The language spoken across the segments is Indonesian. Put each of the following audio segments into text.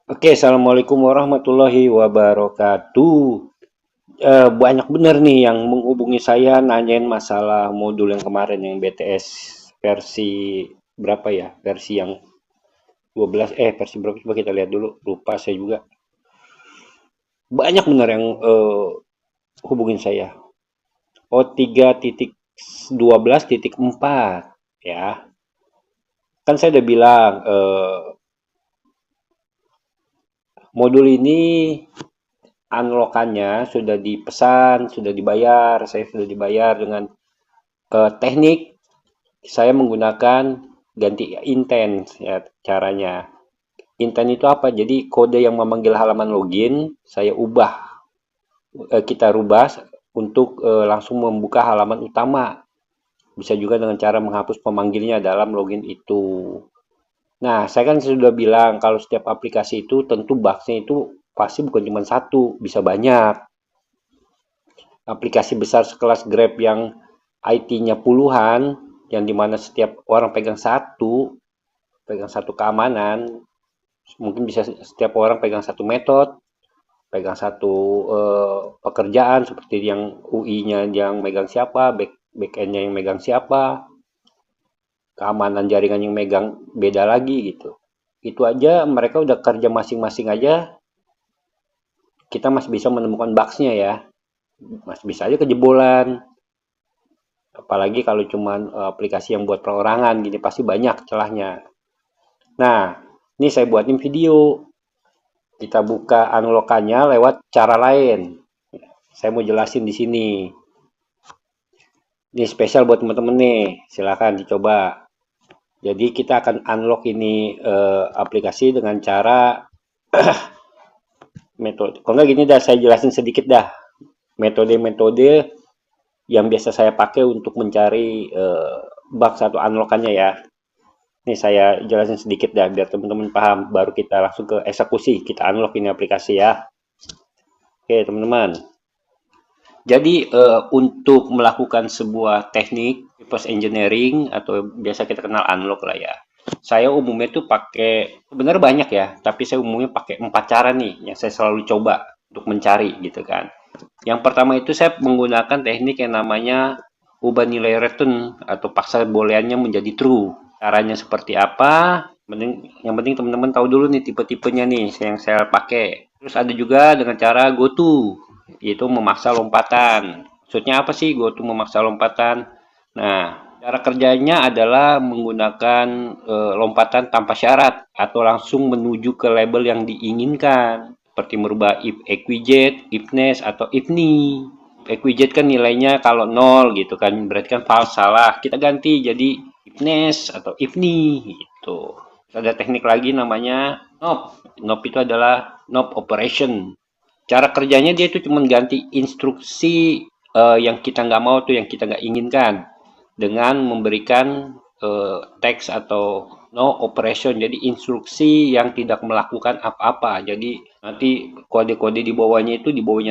Oke, assalamualaikum warahmatullahi wabarakatuh. Banyak bener nih yang menghubungi saya nanyain masalah modul yang kemarin yang BTS versi berapa ya? Versi yang 12 versi berapa coba kita lihat dulu. Lupa saya juga. Banyak bener yang hubungin saya. Oh, 3.12.4 ya. Kan saya udah bilang modul ini unlock-annya sudah dipesan, sudah dibayar, saya sudah dibayar dengan teknik saya menggunakan ganti intens ya caranya. Intent itu apa? Jadi kode yang memanggil halaman login saya ubah, kita rubah untuk langsung membuka halaman utama. Bisa juga dengan cara menghapus pemanggilnya dalam login itu. Nah, saya kan sudah bilang kalau setiap aplikasi itu tentu bugsnya itu pasti bukan cuma satu, bisa banyak. Aplikasi besar sekelas Grab yang IT-nya puluhan, yang dimana setiap orang pegang satu keamanan, mungkin bisa setiap orang pegang satu metode, pegang satu pekerjaan seperti yang UI-nya yang megang siapa, back-end-nya yang megang siapa, keamanan jaringan yang megang beda lagi gitu. Itu aja mereka udah kerja masing-masing aja, kita masih bisa menemukan bugs-nya ya. Masih bisa aja kejebolan. Apalagi kalau cuma aplikasi yang buat perorangan gini pasti banyak celahnya. Nah, ini saya buatin video. Kita buka unlock-annya lewat cara lain. Saya mau jelasin di sini. Ini spesial buat teman-teman nih. Silakan dicoba. Jadi kita akan unlock ini aplikasi dengan cara metode. Kalau nggak gini dah, saya jelasin sedikit dah. Metode-metode yang biasa saya pakai untuk mencari bug satu unlock-annya ya. Ini saya jelasin sedikit dah biar teman-teman paham. Baru kita langsung ke eksekusi. Kita unlock ini aplikasi ya. Oke teman-teman. Jadi untuk melakukan sebuah teknik reverse engineering atau biasa kita kenal unlock lah ya. Saya umumnya tuh pakai sebenarnya banyak ya, tapi saya umumnya pakai 4 cara nih yang saya selalu coba untuk mencari gitu kan. Yang pertama itu saya menggunakan teknik yang namanya ubah nilai return atau paksa booleannya menjadi true. Caranya seperti apa? Yang penting teman-teman tahu dulu nih tipe-tipenya nih yang saya pakai. Terus ada juga dengan cara go to, yaitu memaksa lompatan. Maksudnya apa sih go to memaksa lompatan? Nah, cara kerjanya adalah menggunakan lompatan tanpa syarat atau langsung menuju ke label yang diinginkan, seperti merubah if equijet, ifness atau ifni. Equijet kan nilainya kalau 0 gitu kan, berarti kan false salah. Kita ganti jadi ifness atau ifni gitu. Terus ada teknik lagi namanya NOP. NOP itu adalah NOP operation. Cara kerjanya dia itu cuma ganti instruksi yang kita nggak mau tuh, yang kita nggak inginkan, dengan memberikan teks atau no operation, jadi instruksi yang tidak melakukan apa-apa. Jadi nanti kode-kode di bawahnya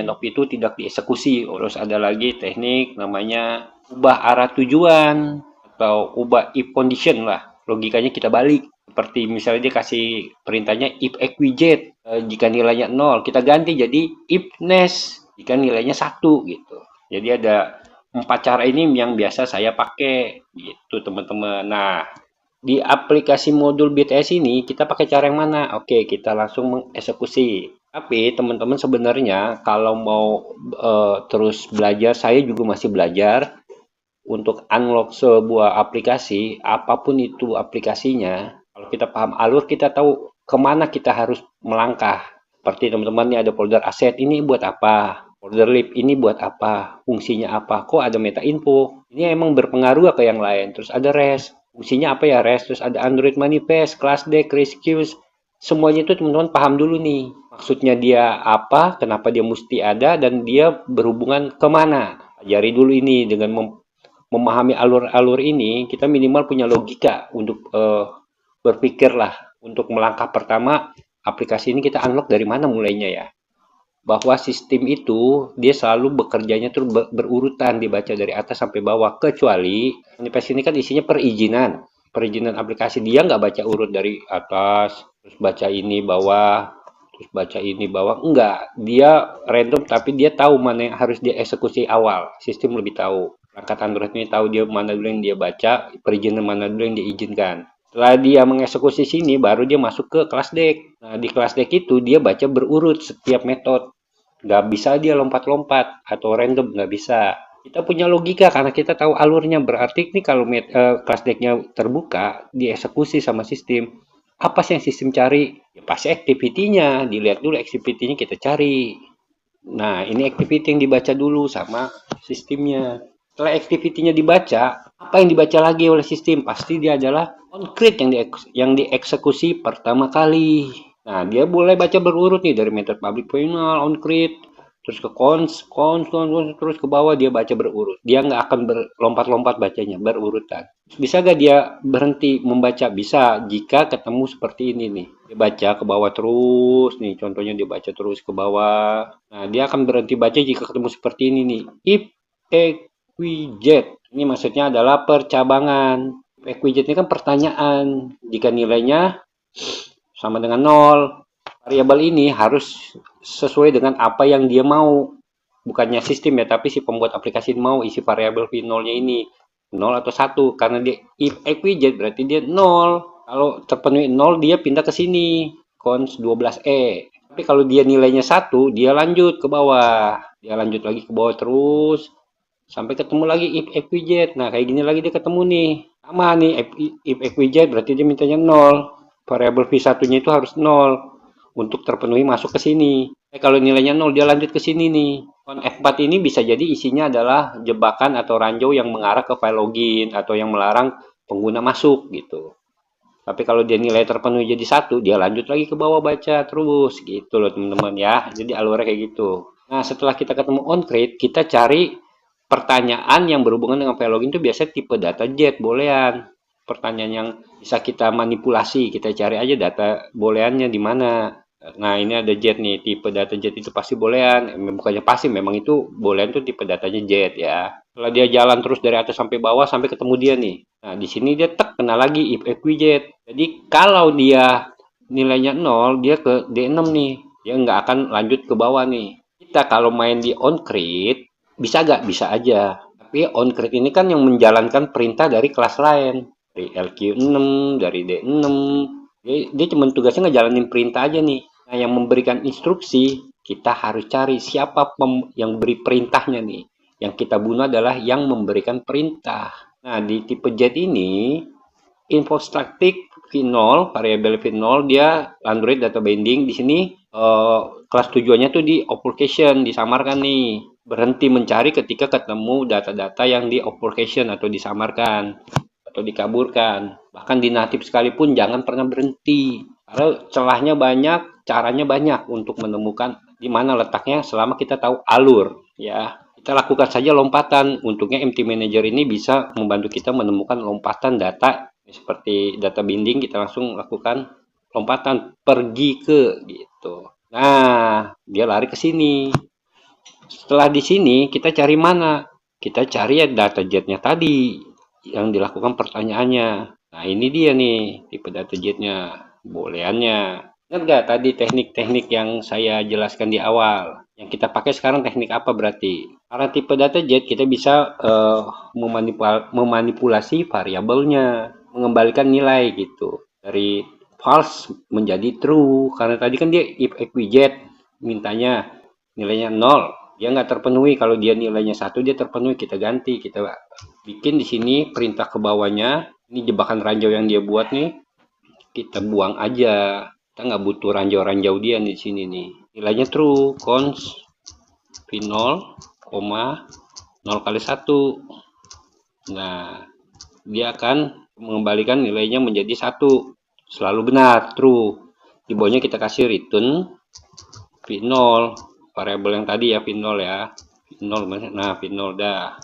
no itu tidak dieksekusi. Terus ada lagi teknik namanya ubah arah tujuan atau ubah if condition lah. Logikanya kita balik. Seperti misalnya dia kasih perintahnya if equijet, jika nilainya 0, kita ganti jadi if nest jika nilainya 1 gitu. Jadi ada 4 cara ini yang biasa saya pakai gitu teman-teman. Nah, di aplikasi modul BTS ini kita pakai cara yang mana? Oke, kita langsung mengeksekusi. Tapi teman-teman sebenarnya kalau mau terus belajar, saya juga masih belajar untuk unlock sebuah aplikasi, apapun itu aplikasinya. Kalau kita paham alur, kita tahu kemana kita harus melangkah. Seperti teman-teman ini ada folder aset, ini buat apa? Folder lib ini buat apa? Fungsinya apa? Kok ada meta info? Ini emang berpengaruh ke yang lain. Terus ada REST. Fungsinya apa ya REST? Terus ada Android manifest, class deck, rescues. Semuanya itu teman-teman paham dulu nih. Maksudnya dia apa, kenapa dia mesti ada, dan dia berhubungan kemana. Pelajari dulu ini dengan memahami alur-alur ini, kita minimal punya logika untuk berpikirlah untuk melangkah pertama aplikasi ini kita unlock dari mana mulainya ya. Bahwa sistem itu dia selalu bekerjanya tuh berurutan, dibaca dari atas sampai bawah, kecuali manifest ini kan isinya perizinan aplikasi, dia nggak baca urut dari atas terus baca ini bawah, terus baca ini bawah, enggak, dia random tapi dia tahu mana yang harus dia eksekusi awal. Sistem lebih tahu, perangkat Android ini tahu dia mana dulu yang dia baca, perizinan mana dulu yang diizinkan. Setelah dia mengeksekusi sini, baru dia masuk ke kelas deck. Nah, di kelas deck itu dia baca berurut setiap metode. Nggak bisa dia lompat-lompat atau random, nggak bisa. Kita punya logika karena kita tahu alurnya. Berarti ini kalau kelas deck-nya terbuka, dieksekusi sama sistem. Apa sih yang sistem cari? Ya pasti activity-nya. Dilihat dulu activity-nya kita cari. Nah, ini activity yang dibaca dulu sama sistemnya. Setelah activity-nya dibaca, apa yang dibaca lagi oleh sistem? Pasti dia adalah on-create yang dieksekusi pertama kali. Nah, dia boleh baca berurut nih dari method public final, on-create, terus ke cons, terus ke bawah dia baca berurut. Dia nggak akan berlompat-lompat bacanya, berurutan. Bisa gak dia berhenti membaca? Bisa, jika ketemu seperti ini nih. Dia baca ke bawah terus nih, contohnya dia baca terus ke bawah. Nah, dia akan berhenti baca jika ketemu seperti ini nih. If equijet, ini maksudnya adalah percabangan. Equijet ini kan pertanyaan. Jika nilainya sama dengan 0, variabel ini harus sesuai dengan apa yang dia mau. Bukannya sistem ya, tapi si pembuat aplikasi mau isi variabel v0-nya ini 0 atau 1. Karena dia if equijet berarti dia 0. Kalau terpenuhi 0 dia pindah ke sini, cons 12e. Tapi kalau dia nilainya 1, dia lanjut ke bawah. Dia lanjut lagi ke bawah terus sampai ketemu lagi if equijet. Nah, kayak gini lagi dia ketemu nih. Sama nih if equijet berarti dia mintanya 0. Variabel v1-nya itu harus 0 untuk terpenuhi masuk ke sini. Kalau nilainya 0 dia lanjut ke sini nih. F4 ini bisa jadi isinya adalah jebakan atau ranjau yang mengarah ke file login atau yang melarang pengguna masuk gitu. Tapi kalau dia nilai terpenuhi jadi 1, dia lanjut lagi ke bawah baca terus gitu loh teman-teman ya. Jadi alurnya kayak gitu. Nah, setelah kita ketemu on-create, kita cari pertanyaan yang berhubungan dengan file login itu biasanya tipe data jet bolehan. Pertanyaan yang bisa kita manipulasi, kita cari aja data bolehannya di mana. Nah, ini ada jet nih, tipe data jet itu pasti boolean. Bukannya pasti, memang itu boolean tuh tipe datanya jet ya. Setelah dia jalan terus dari atas sampai bawah sampai ketemu dia nih. Nah, di sini dia kena lagi if equijet. Jadi kalau dia nilainya 0, dia ke D6 nih. Dia nggak akan lanjut ke bawah nih. Kita kalau main di onCreate, bisa nggak? Bisa aja. Tapi onCreate ini kan yang menjalankan perintah dari kelas lain. Dari LQ6, dari D6. Dia cuma tugasnya ngejalanin perintah aja nih. Nah, yang memberikan instruksi, kita harus cari siapa yang beri perintahnya nih. Yang kita bunuh adalah yang memberikan perintah. Nah, di tipe jet ini, info static v0, variabel v0, dia Android data binding. Di sini kelas tujuannya tuh di obfuscation, disamarkan nih. Berhenti mencari ketika ketemu data-data yang di obfuscation atau disamarkan atau dikaburkan. Bahkan di natif sekalipun jangan pernah berhenti. Karena celahnya banyak, caranya banyak untuk menemukan di mana letaknya selama kita tahu alur ya. Kita lakukan saja lompatan. Untungnya MT Manager ini bisa membantu kita menemukan lompatan data seperti data binding, kita langsung lakukan lompatan pergi ke gitu. Nah, dia lari ke sini. Setelah di sini kita cari mana? Kita cari ya data jetnya tadi yang dilakukan pertanyaannya. Nah, ini dia nih tipe data jetnya, bolehannya. Ingat nggak tadi teknik-teknik yang saya jelaskan di awal? Yang kita pakai sekarang teknik apa berarti? Karena tipe data jet kita bisa memanipulasi variabelnya, mengembalikan nilai gitu. Dari false menjadi true. Karena tadi kan dia if equijet mintanya nilainya 0. Dia nggak terpenuhi. Kalau dia nilainya 1, dia terpenuhi. Kita ganti. Kita bikin di sini perintah ke bawahnya. Ini jebakan ranjau yang dia buat nih. Kita buang aja. Kita nggak butuh ranjau-ranjau dia nih di sini nih. Nilainya true. Cons V0, 0 kali 1. Nah, dia akan mengembalikan nilainya menjadi 1. Selalu benar, true. Di bawahnya kita kasih return V0. Variabel yang tadi ya V0 ya. V0, nah V0 dah.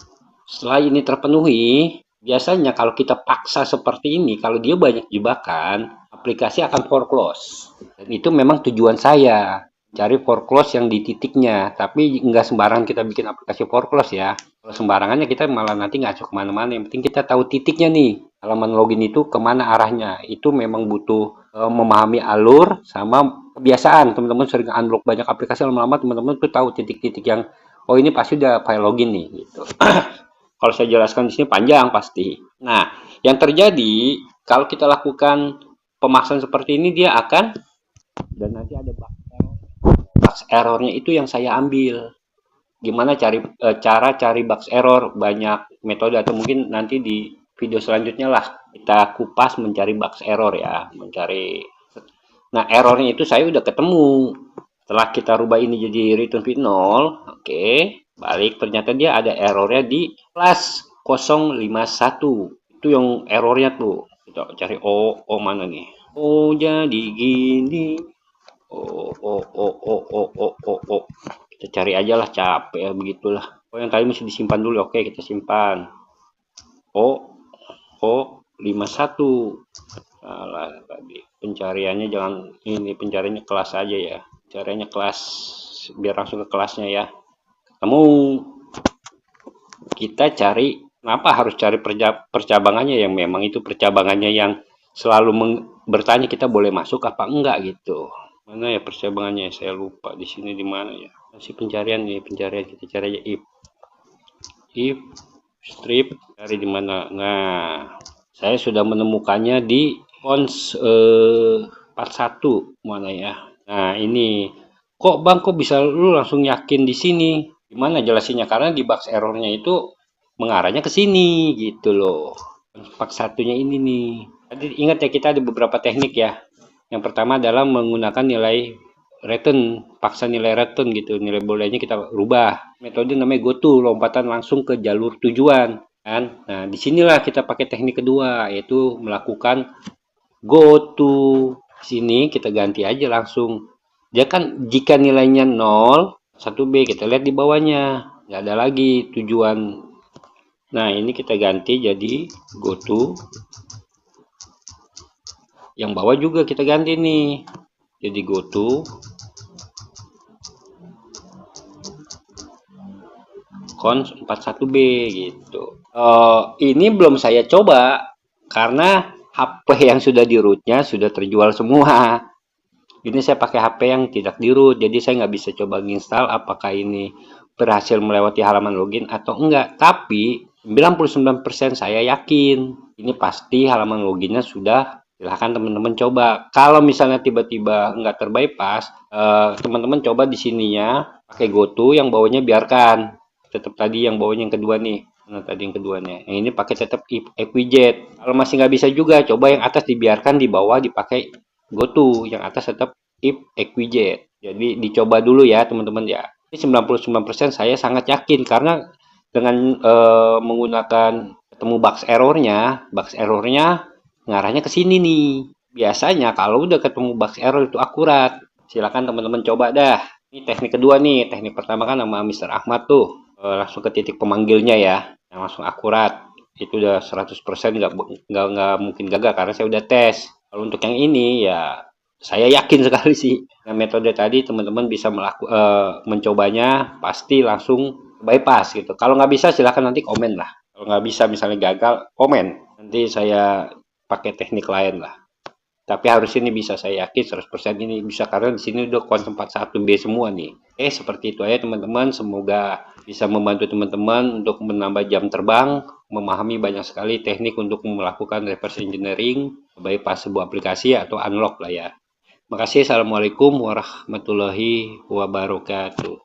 Setelah ini terpenuhi, biasanya kalau kita paksa seperti ini, kalau dia banyak jebakan, aplikasi akan foreclose. Dan itu memang tujuan saya, cari foreclose yang di titiknya. Tapi nggak sembarangan kita bikin aplikasi foreclose ya. Kalau sembarangannya kita malah nanti ngaco kemana-mana. Yang penting kita tahu titiknya nih. Halaman login itu kemana arahnya. Itu memang butuh memahami alur sama kebiasaan. Teman-teman sering unlock banyak aplikasi, lama-lama teman-teman tuh tahu titik-titik yang oh ini pasti udah file login nih gitu. Kalau saya jelaskan di sini panjang pasti. Nah, yang terjadi kalau kita lakukan pemaksaan seperti ini dia akan dan nanti ada bug error. Bug errornya itu yang saya ambil. Gimana cara cari bug error, banyak metode atau mungkin nanti di video selanjutnya lah kita kupas mencari bug error ya, mencari. Nah, errornya itu saya udah ketemu. Setelah kita rubah ini jadi return with 0, oke, balik ternyata dia ada errornya di plus 051. Itu yang errornya tuh. Kita cari mana nih? Oh, jadi gini. Oh. Kita cari aja lah, capek ya begitulah. Oh, yang tadi mesti disimpan dulu. Oke, kita simpan. O51. Salah tadi. Pencariannya jangan ini, pencariannya kelas aja ya. Pencariannya kelas biar langsung ke kelasnya ya. Kamu kita cari, kenapa harus cari percabangannya yang memang itu percabangannya yang selalu bertanya kita boleh masuk apa enggak gitu. Mana ya percabangannya? Saya lupa di sini di mana ya. Si pencarian nih, pencarian kita cari aja if strip cari di mana. Nah, saya sudah menemukannya di cons 41 mana ya. Nah, ini kok Bang kok bisa lu langsung yakin di sini? Gimana jelasinnya? Karena di box errornya itu mengarahnya ke sini gitu loh. Box satunya ini nih. Tadi ingat ya kita ada beberapa teknik ya. Yang pertama adalah menggunakan nilai return, paksa nilai return gitu, nilai bolehnya kita rubah. Metode namanya goto, lompatan langsung ke jalur tujuan kan. Nah, disinilah kita pakai teknik kedua, yaitu melakukan goto. Sini kita ganti aja langsung. Dia kan jika nilainya 0, 1B kita lihat di bawahnya, nggak ada lagi tujuan. Nah, ini kita ganti jadi goto. Yang bawah juga kita ganti nih. Jadi goto cons 41B gitu. Ini belum saya coba karena HP yang sudah di rootnya sudah terjual semua. Ini saya pakai HP yang tidak di root, jadi saya nggak bisa coba install apakah ini berhasil melewati halaman login atau enggak. Tapi 99% saya yakin ini pasti halaman loginnya sudah. Silahkan teman-teman coba. Kalau misalnya tiba-tiba nggak terbypass, teman-teman coba di sininya pakai goto, yang bawahnya biarkan tetap tadi yang bawahnya yang kedua nih. Nah, tadi yang keduanya. Yang ini pakai tetap equijet. Kalau masih nggak bisa juga, coba yang atas dibiarkan, di bawah dipakai goto, yang atas tetap if equijet. Jadi dicoba dulu ya teman-teman ya. Ini 99% saya sangat yakin karena dengan menggunakan ketemu box errornya ngarahnya ke sini nih. Biasanya kalau udah ketemu box error itu akurat. Silakan teman-teman coba dah. Ini teknik kedua nih. Teknik pertama kan sama Mr. Ahmad tuh. Langsung ke titik pemanggilnya ya. Yang langsung akurat. Itu udah 100% nggak mungkin gagal karena saya udah tes. Kalau untuk yang ini ya saya yakin sekali sih. Nah, metode tadi teman-teman bisa mencobanya pasti langsung bypass gitu. Kalau nggak bisa silahkan nanti komen lah. Kalau nggak bisa misalnya gagal, komen. Nanti saya pakai teknik lain lah. Tapi harus ini bisa, saya yakin 100% ini bisa karena di sini udah kuantum 41B semua nih. Seperti itu aja teman-teman. Semoga bisa membantu teman-teman untuk menambah jam terbang, memahami banyak sekali teknik untuk melakukan reverse engineering, baik pas sebuah aplikasi atau unlock lah ya. Makasih. Assalamualaikum warahmatullahi wabarakatuh.